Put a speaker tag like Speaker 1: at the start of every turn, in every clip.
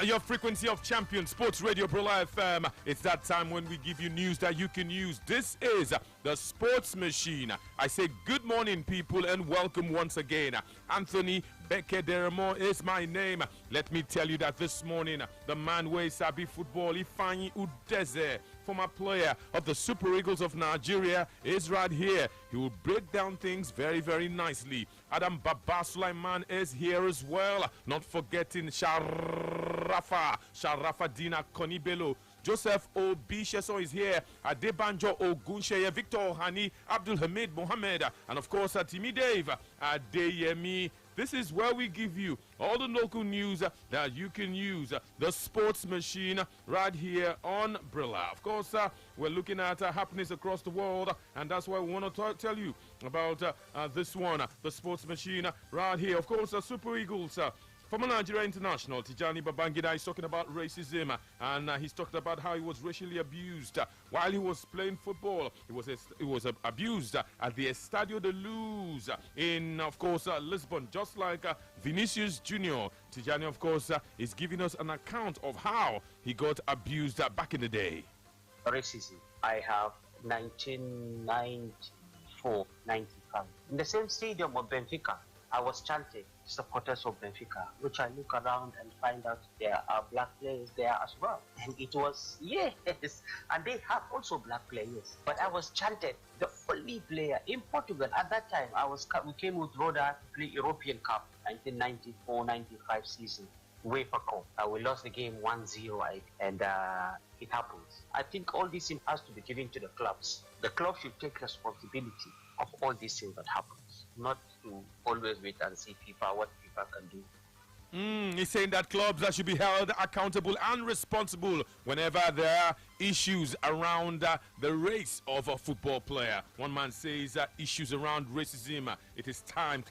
Speaker 1: Your frequency of champion sports radio Prola FM. It's that time when we give you news that you can use. This is the Sports Machine. I say good morning, people, and welcome once again. Anthony Bekederemo is my name. Let me tell you that this morning, the man who is Sabi football, Ifeanyi Udeze, former player of the Super Eagles of Nigeria, is right here. He will break down things very, very nicely. Adam Baba Sulaiman is here as well. Not forgetting Sharafa Dina Konibelo. Joseph Obisheso is here. Adebanjo Ogunsheye, Victor Ohani, Abdul Hamid Mohammed, and of course Timi Dave Adeyemi. This is where we give you all the local news that you can use. The Sports Machine right here on Brilla. Of course, we're looking at happenings across the world, and that's why we want to tell you about this one, the Sports Machine right here. Of course, Super Eagles. Former Nigeria international Tijani Babangida is talking about racism, and he's talked about how he was racially abused while he was playing football. He was abused at the Estadio de Luz in, of course, Lisbon, just like Vinicius Junior. Tijani, of course, is giving us an account of how he got abused back in the day.
Speaker 2: Racism. I have 1994, 95. In the same stadium of Benfica, I was chanting supporters of Benfica, which I look around and find out there are black players there as well. And it was, yes, and they have also black players. But I was chanted, the only player in Portugal at that time. We came with Roda to play European Cup, 1994-95 season. UEFA Cup. We lost the game 1-0, and it happens. I think all this has to be given to the clubs. The club should take responsibility of all these things that happens, not to always wait and see FIFA, what FIFA can do.
Speaker 1: He's saying that clubs should be held accountable and responsible whenever there are issues around the race of a football player. One man says issues around racism. It is time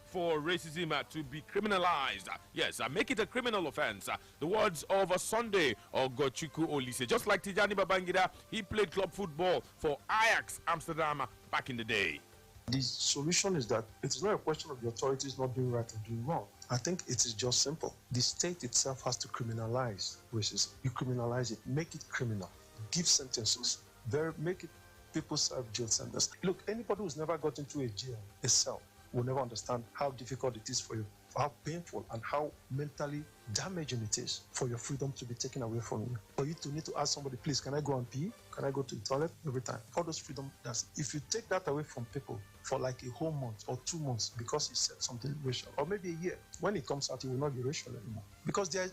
Speaker 1: for racism to be criminalized. Yes, make it a criminal offense. The words of Sunday Ogochukwu Olise. Just like Tijani Babangida, he played club football for Ajax Amsterdam back in the day.
Speaker 3: The solution is that it is not a question of the authorities not doing right or doing wrong. I think it is just simple. The state itself has to criminalize racism. You criminalize it, make it criminal, give sentences, make it people serve jail sentences. Look, anybody who's never got into a jail, a cell, will never understand how difficult it is for you, how painful and how mentally damaging it is for your freedom to be taken away from you. For you to need to ask somebody, please, can I go and pee? Can I go to the toilet? Every time. All those freedom, if you take that away from people for like a whole month or 2 months because he said something racial, or maybe a year, when it comes out, it will not be racial anymore. Because the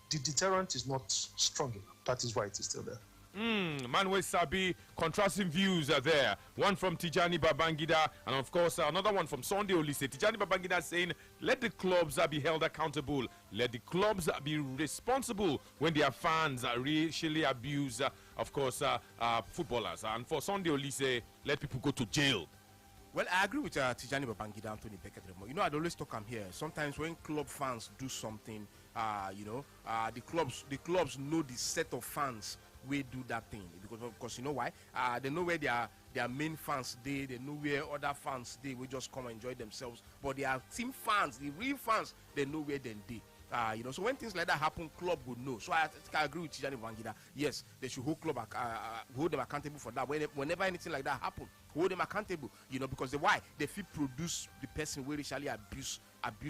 Speaker 3: deterrent is not strong enough. That is why it is still there.
Speaker 1: Manuel Sabi, contrasting views are there. One from Tijani Babangida, and of course another one from Sunday Olise. Tijani Babangida saying, let the clubs be held accountable. Let the clubs be responsible when their fans racially abuse, of course, footballers. And for Sunday Olise, let people go to jail.
Speaker 4: Well, I agree with Tijani Babangida, Anthony Bekederemo. You know, I'd always talk here. Sometimes when club fans do something, the clubs know the set of fans we do that thing, because you know why? They know where their main fans they know where other fans we just come and enjoy themselves. But their team fans, the real fans, they know where they. So when things like that happen, club would know. So I think I agree with Tijani Babangida. Yes, they should hold them accountable for that. Whenever anything like that happen, hold them accountable. Because they feel produce the person who racially abuse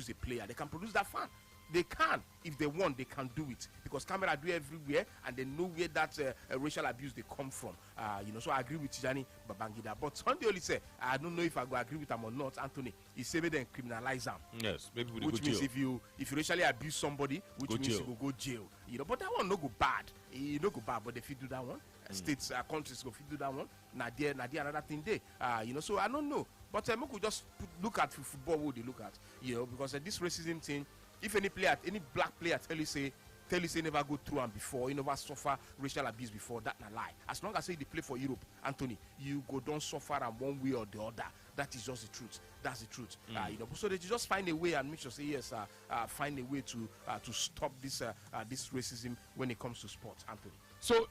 Speaker 4: the player. They can produce that fan. They can, if they want, they can do it, because camera do everywhere and they know where that racial abuse they come from. So I agree with Tijani Babangida. But Sunday only say, I don't know if I go agree with him or not, Anthony. He said then criminalize them.
Speaker 1: Yes, maybe
Speaker 4: which means if you racially abuse somebody, which means you will go jail. But that one no go bad. No go bad, but if you do that one, states, countries go do that one. Now there another thing there. So I don't know. But we could just look at football. What they look at, because this racism thing. If any black player tell you say never go through and before, you never suffer racial abuse before, that na lie. As long as they play for Europe, Anthony, you go don't suffer and one way or the other. That is just the truth. That's the truth. So they just find a way and make sure say yes, find a way to stop this racism when it comes to sports, Anthony.
Speaker 1: So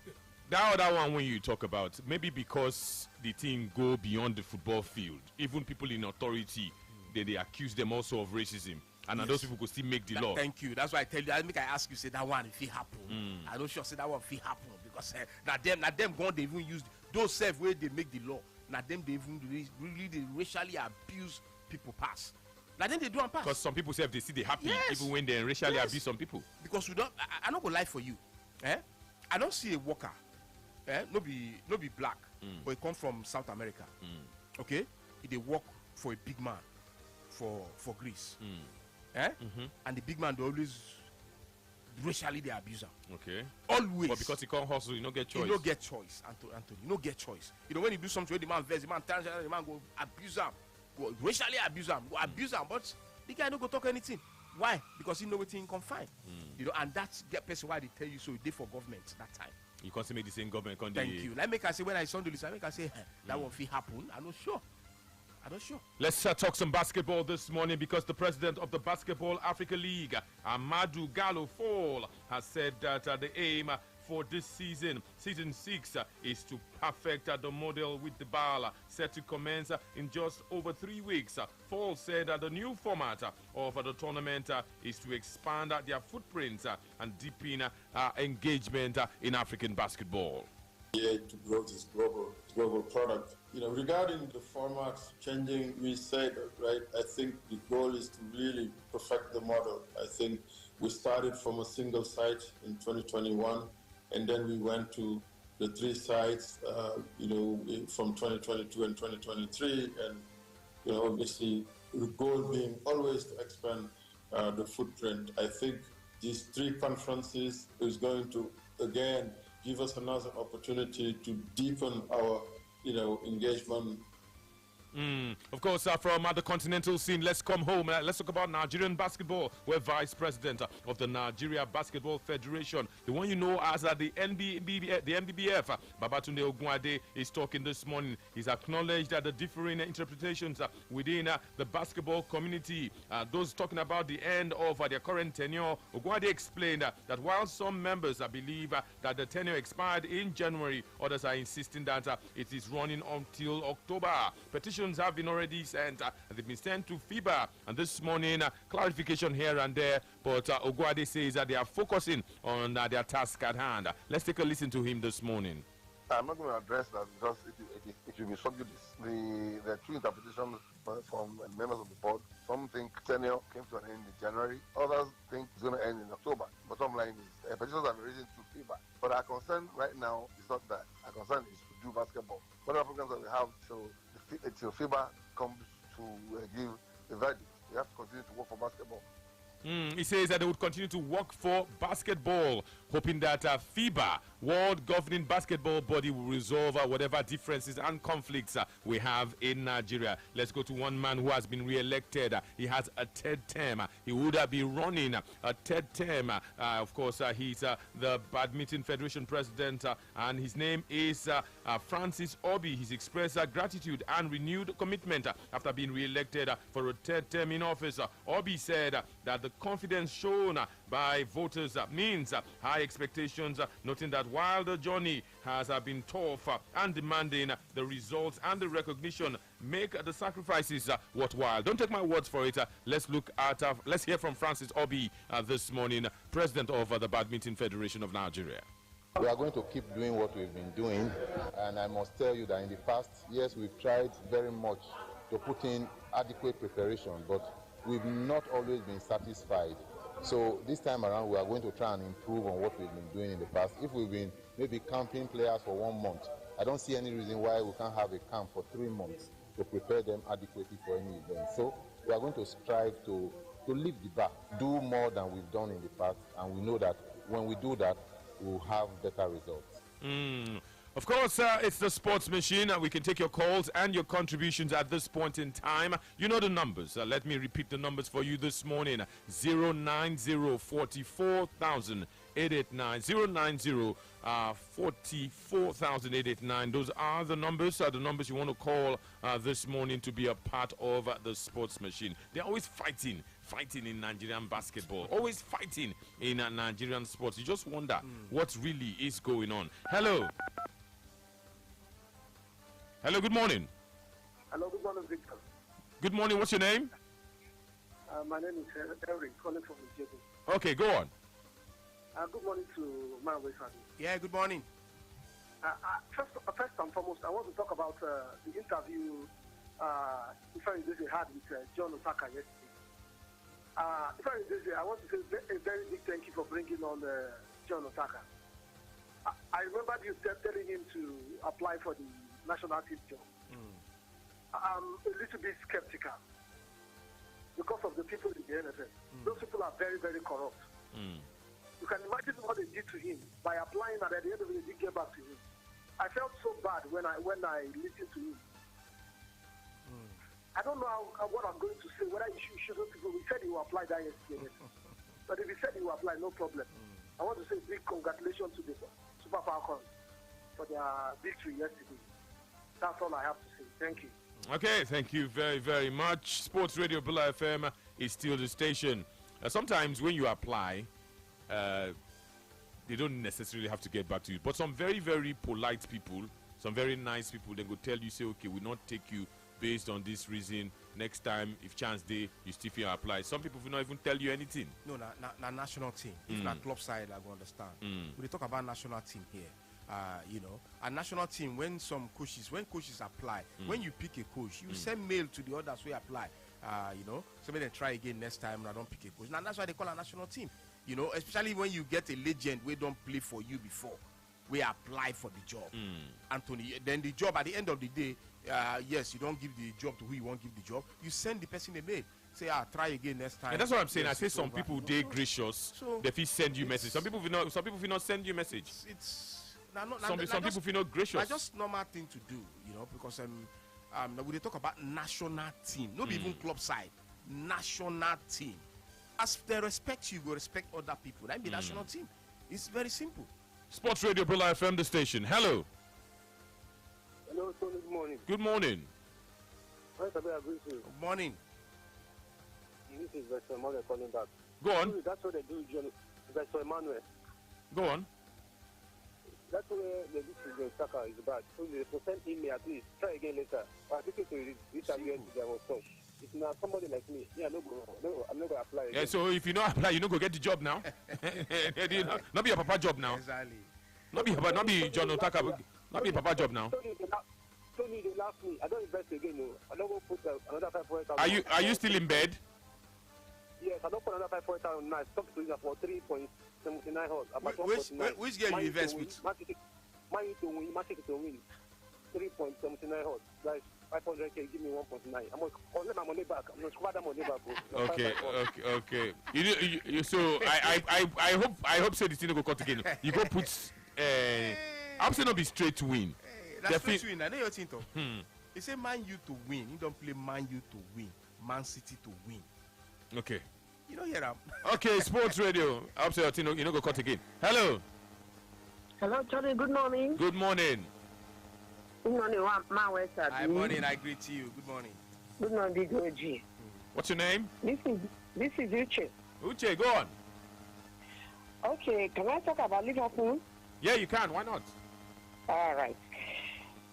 Speaker 1: that other one when you talk about, maybe because the thing go beyond the football field, even people in authority, they accuse them also of racism. And
Speaker 4: Yes.
Speaker 1: those people could still make the law.
Speaker 4: Thank you. That's why I tell you. I make I ask you, say that one if it happen. I don't sure say that one if it happen because now them going they even use those self where they make the law. Now them they even really they racially abuse people pass. Now then they do and pass.
Speaker 1: Because some people say if they see they happy,
Speaker 4: Yes.
Speaker 1: even when they racially
Speaker 4: Yes.
Speaker 1: abuse some people.
Speaker 4: Because we don't. I not go lie for you. I don't see a worker. No be black, but he come from South America. Okay, he work for a big man for Greece. And the big man they always racially they abuse him.
Speaker 1: Okay.
Speaker 4: Always.
Speaker 1: But because he can't hustle, you don't get choice.
Speaker 4: You don't get choice, Anthony. You don't get choice. You know when you do something, the man vex, the man turns, the man go abuse him, go racially abuse him, go abuse him. But the guy don't go talk anything. Why? Because he know what he can find. You know, and that's the person why they tell you so. They for government that time.
Speaker 1: You can't make the same government. Can't
Speaker 4: Thank
Speaker 1: they?
Speaker 4: you. Like make I say when I saw this, I make I say that won't happen. I'm not sure.
Speaker 1: Let's talk some basketball this morning because the president of the Basketball Africa League, Amadou Gallo Fall, has said that the aim for this season 6, is to perfect the model with the ball set to commence in just over 3 weeks. Fall said that the new format of the tournament is to expand their footprints and deepen engagement in African basketball.
Speaker 5: To grow this global product. You know, regarding the format changing, we said, right, I think the goal is to really perfect the model. I think we started from a single site in 2021, and then we went to the 3 sites, from 2022 and 2023, and, obviously the goal being always to expand the footprint. I think these 3 conferences is going to, again, give us another opportunity to deepen our, engagement.
Speaker 1: Of course, from the continental scene, let's come home. Let's talk about Nigerian basketball, where Vice President of the Nigeria Basketball Federation, the one you know as the NBBF, Babatunde Ogunade, is talking this morning. He's acknowledged the differing interpretations within the basketball community. Those talking about the end of their current tenure, Ogunade explained that while some members believe that the tenure expired in January, others are insisting that it is running until October. Petitions have been already sent. They've been sent to FIBA, and this morning clarification here and there, but Ogunade says that they are focusing on their task at hand. Let's take a listen to him this morning.
Speaker 6: I'm not going to address that because it will be subject to the true interpretation from members of the board. Some think tenure came to an end in January. Others think it's going to end in October. Bottom line is petitions have been raised to FIBA. But our concern right now is not that. Our concern is to do basketball. What are the programs that we have till FIBA comes to give a verdict? We have to continue to work for basketball.
Speaker 1: He says that they would continue to work for basketball, hoping that FIBA, World Governing Basketball Body, will resolve whatever differences and conflicts we have in Nigeria. Let's go to one man who has been re-elected. He has a 3rd term. He would be running a 3rd term. Of course, he's the Badminton Federation president, and his name is Francis Obi. He's expressed gratitude and renewed commitment after being re-elected for a 3rd term in office. Obi said that the confidence shown by voters means high expectations, noting that while the journey has been tough and demanding, the results and the recognition make the sacrifices worthwhile. Don't take my words for it. Let's hear from Francis Obi this morning, president of the Badminton Federation of Nigeria.
Speaker 7: We are going to keep doing what we've been doing, and I must tell you that in the past years we've tried very much to put in adequate preparation, but we've not always been satisfied. So this time around we are going to try and improve on what we've been doing in the past. If we've been maybe camping players for 1 month, I don't see any reason why we can't have a camp for 3 months to prepare them adequately for any event. So we are going to strive to lift the bar, do more than we've done in the past, and we know that when we do that, we'll have better results.
Speaker 1: Of course, it's the Sports Machine. We can take your calls and your contributions at this point in time. You know the numbers. Let me repeat the numbers for you this morning. 090-44,889. 090-44,889. Those are the numbers you want to call this morning to be a part of the Sports Machine. They're always fighting in Nigerian basketball, always fighting in Nigerian sports. You just wonder what really is going on. Hello, good morning.
Speaker 8: Hello, good morning, Victor.
Speaker 1: Good morning, what's your name?
Speaker 8: My name is Eric, calling from Nigeria.
Speaker 1: Okay, go on.
Speaker 8: Good morning to my wife.
Speaker 4: Yeah, good morning.
Speaker 8: First and foremost, I want to talk about the interview Ifeanyi Udeze had with John Otaka yesterday. Ifeanyi Udeze, I want to say a very big thank you for bringing on John Otaka. I remember you telling him to apply for the national team job. I'm a little bit skeptical because of the people in the NFF. Those people are very, very corrupt. You can imagine what they did to him by applying, and at the end of it, they didn't get back to him. I felt so bad when I listened to him. I don't know what I'm going to say, whether you should people. He said he will apply that yesterday. But if he said he will apply, no problem. I want to say big congratulations to the Super Falcons for their victory yesterday. That's all I have to say. Thank you.
Speaker 1: Okay, thank you very, very much. Sports Radio Bula FM is still the station. Sometimes when you apply, they don't necessarily have to get back to you. But some very, very polite people, some very nice people, they go tell you, say, okay, we'll not take you based on this reason. Next time, if chance day, you still feel apply. Some people will not even tell you anything.
Speaker 4: No, na national team. If not club side, I will understand. We talk about national team here. A national team, when coaches apply, when you pick a coach, you send mail to the others who apply. So maybe they try again next time and I don't pick a coach. Now that's why they call a national team. Especially when you get a legend we don't play for you before, we apply for the job. Anthony, then the job at the end of the day, yes, you don't give the job to who you want to give the job. You send the person a mail. Say, try again next time.
Speaker 1: And that's what I'm saying.
Speaker 4: Yes,
Speaker 1: I say some people they gracious.
Speaker 4: So
Speaker 1: they feel send you message. Some people will not send you message. Some people feel not gracious.
Speaker 4: It's just normal thing to do, because we talk about national team, not even club side, national team. As they respect you, we respect other people. That be national team. It's very simple.
Speaker 1: Sports Radio Bula FM, the station. Hello.
Speaker 8: Hello, Tony. Good morning.
Speaker 1: Good morning.
Speaker 4: Good morning.
Speaker 8: This is Vester Emmanuel calling back.
Speaker 1: Go on.
Speaker 8: That's what they do, Vester Emmanuel.
Speaker 1: Go on.
Speaker 8: That's where the district Saka is bad. So they send email at least. Try again later. I think it will this time there was touch. If not somebody like me, I'm not going to apply again.
Speaker 1: Yeah, so if you don't apply, you don't go get the job now. Not be a papa job now.
Speaker 4: Exactly.
Speaker 1: Not be John Otaka. Not be a papa job now.
Speaker 8: Tony, they laugh me. I don't invest again. No. I don't go put another 5,000.
Speaker 1: Are you still in bed?
Speaker 8: Yes, I don't put another 5,000 now. Stop to it for 3.79 horse.
Speaker 4: Which game you invest with?
Speaker 8: Man to win. Man to win. 3.79 horse. Guys, 500k. Give me 1.9. I'm going to collect my money back. I'm going to squad that money back.
Speaker 1: Okay. So I hope say this thing go cut again. You go put. I'm saying not be straight to win.
Speaker 4: That's straight to win. I know your team though. He say Man U to win. He don't play Man U to win. Man City to win.
Speaker 1: Okay.
Speaker 4: You don't hear that.
Speaker 1: Okay, Sports Radio. I hope so your team you know go cut again. Hello.
Speaker 9: Hello, Johnny. Good morning.
Speaker 1: Good morning.
Speaker 9: Good morning, my West.
Speaker 4: Good morning. I greet you. Good morning.
Speaker 9: Good morning, Big OG.
Speaker 1: What's your name?
Speaker 9: This is Uche.
Speaker 1: Uche, go on.
Speaker 9: Okay, can I talk about Liverpool?
Speaker 1: Yeah, you can. Why not?
Speaker 9: All right.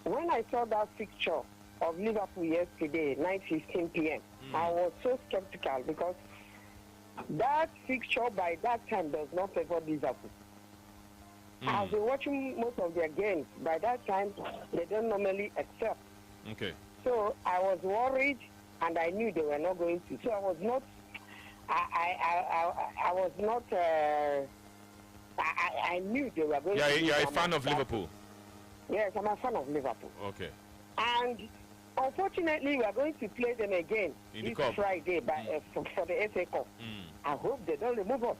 Speaker 9: When I saw that picture of Liverpool yesterday, 9:15 p.m., I was so skeptical because that picture by that time does not favor Liverpool. I've been watching most of their games. By that time, they don't normally accept.
Speaker 1: Okay.
Speaker 9: So I was worried, and I knew they were not going to. So I was not. I was not. I knew they were going to.
Speaker 1: Yeah, you're a fan of Liverpool.
Speaker 9: Yes, I'm a fan of Liverpool.
Speaker 1: Okay.
Speaker 9: And unfortunately, we are going to play them again this Friday for the FA Cup. I hope they don't remove us.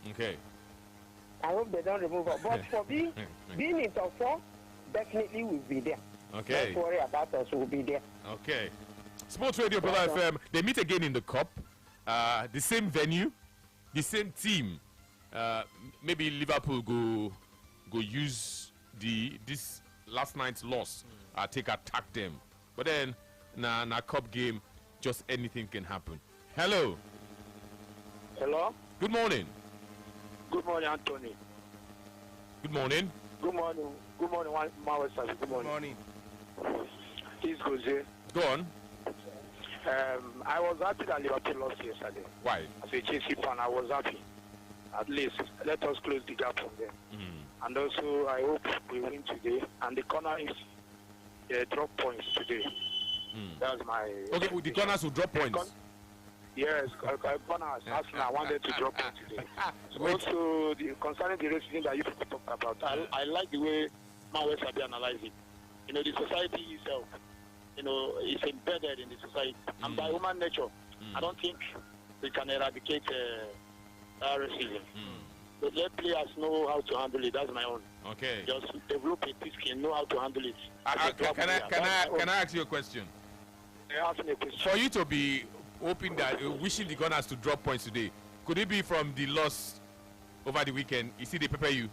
Speaker 1: Okay.
Speaker 9: I hope they don't remove us. But for being in top 4, definitely we'll be there.
Speaker 1: Okay.
Speaker 9: Don't worry about us, we'll be there.
Speaker 1: Okay. Sports Radio Bula FM. They meet again in the Cup. The same venue, the same team. Maybe Liverpool go use this last night's loss. Attack them. But then, na Cup game, just anything can happen. Hello.
Speaker 8: Hello.
Speaker 1: Good morning.
Speaker 8: Good morning, Anthony.
Speaker 1: Good morning.
Speaker 8: Good morning. Good morning, Mawasa. Good morning.
Speaker 4: Good morning.
Speaker 8: This is Jose.
Speaker 1: Go on.
Speaker 10: I was happy that Liverpool lost yesterday.
Speaker 1: Why?
Speaker 10: As a Chelsea fan, I was happy. At least let us close the gap from there. And also, I hope we win today. And the corner is drop points today. That's my.
Speaker 1: Okay, the corners will drop points.
Speaker 10: Yes, corners. Arsenal wanted to drop points today. Also, concerning the racism that you people talked about, I like the way Manuel Sabi analyzed it. You know, the society itself, you know, is embedded in the society. And by human nature, I don't think we can eradicate racism. But let players know how to handle it. That's my own.
Speaker 1: Okay.
Speaker 10: Just develop a thick skin, know how to handle it.
Speaker 1: Can I ask you a question?
Speaker 10: Ask me a question.
Speaker 1: For you to be hoping that, wishing the Gunners to drop points today, could it be from the loss over the weekend? You see, they prepare you.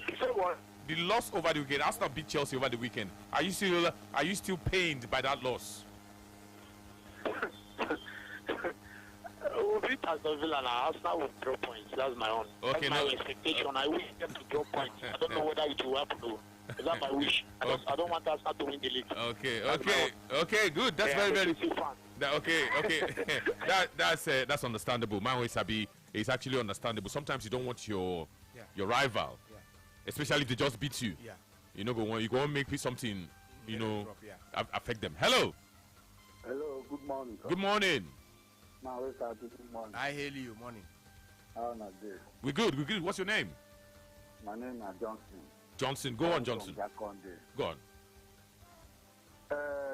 Speaker 10: You said what?
Speaker 1: The loss over the weekend. Arsenal beat Chelsea over the weekend. Are you still pained by that loss?
Speaker 10: We'll beat Aston Villa and Arsenal will drop points. That's my own.
Speaker 1: Okay,
Speaker 10: that's my expectation. I wish them to drop points. I don't know whether it will happen though. That's my wish. I don't want Arsenal to win the league.
Speaker 1: Okay, good. That's very that's understandable. Manuel Sabi is actually understandable. Sometimes you don't want your rival, especially if they just beat you. You know, you go and make something, you know, affect them. Hello.
Speaker 11: Hello. Good morning. Sir.
Speaker 1: Good morning.
Speaker 11: Manuel Sabi, good morning.
Speaker 4: I hail you. Morning.
Speaker 11: How are you?
Speaker 1: We're good. What's your name?
Speaker 11: My name is Johnson.
Speaker 1: Johnson, go on, Johnson. Go on.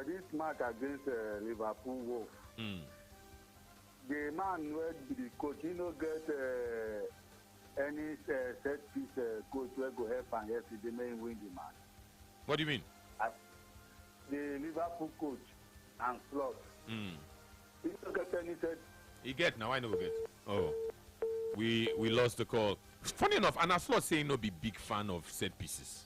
Speaker 11: This match against Liverpool Wolf, the man where the coach, you know, get any set piece coach where go help and help they may win the match.
Speaker 1: What do you mean?
Speaker 11: The Liverpool coach and Slot. He don't get any set.
Speaker 1: He get now. I know get. Oh, we lost the call. Funny enough, and Slot saying no be big fan of set pieces.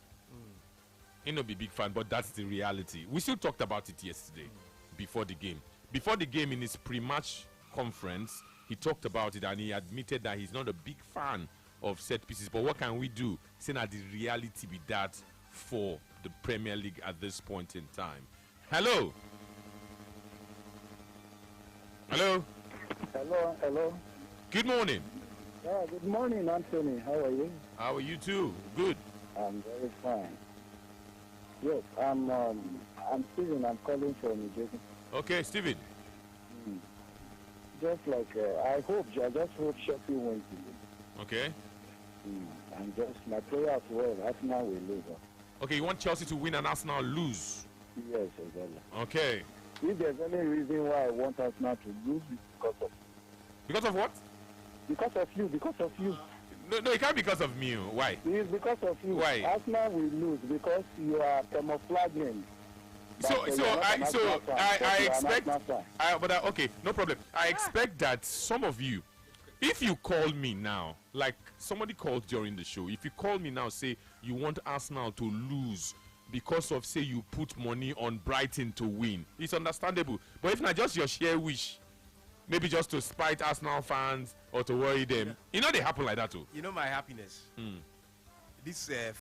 Speaker 1: He no be big fan, but that's the reality. We still talked about it yesterday, before the game. Before the game, in his pre-match conference, he talked about it and he admitted that he's not a big fan of set pieces. But what can we do? Saying that the reality be that for the Premier League at this point in time. Hello.
Speaker 11: Hello.
Speaker 1: Good morning.
Speaker 11: Yeah, good morning, Anthony. How are you?
Speaker 1: How are you too? Good.
Speaker 11: I'm very fine. Yes, I'm Steven. I'm calling from New Jersey.
Speaker 1: Okay, Steven.
Speaker 11: Just like I just hope Sheffield wins today.
Speaker 1: Okay.
Speaker 11: And just my prayer as well. Arsenal will lose.
Speaker 1: Okay, you want Chelsea to win and Arsenal lose?
Speaker 11: Yes, exactly.
Speaker 1: Okay.
Speaker 11: If there's any reason why I want Arsenal to lose, it's because of.
Speaker 1: Because of what?
Speaker 11: Because of you.
Speaker 1: No, it can't be because of me. Why?
Speaker 11: It's because of you.
Speaker 1: Why?
Speaker 11: Arsenal will lose because you are camouflaging.
Speaker 1: I expect. Okay, no problem. I expect that some of you, if you call me now, like somebody called during the show, if you call me now, say you want Arsenal to lose because of, say, you put money on Brighton to win, it's understandable. But if not just your sheer wish, maybe just to spite Arsenal fans or to worry them. You know they happen like that too.
Speaker 4: You know my happiness. This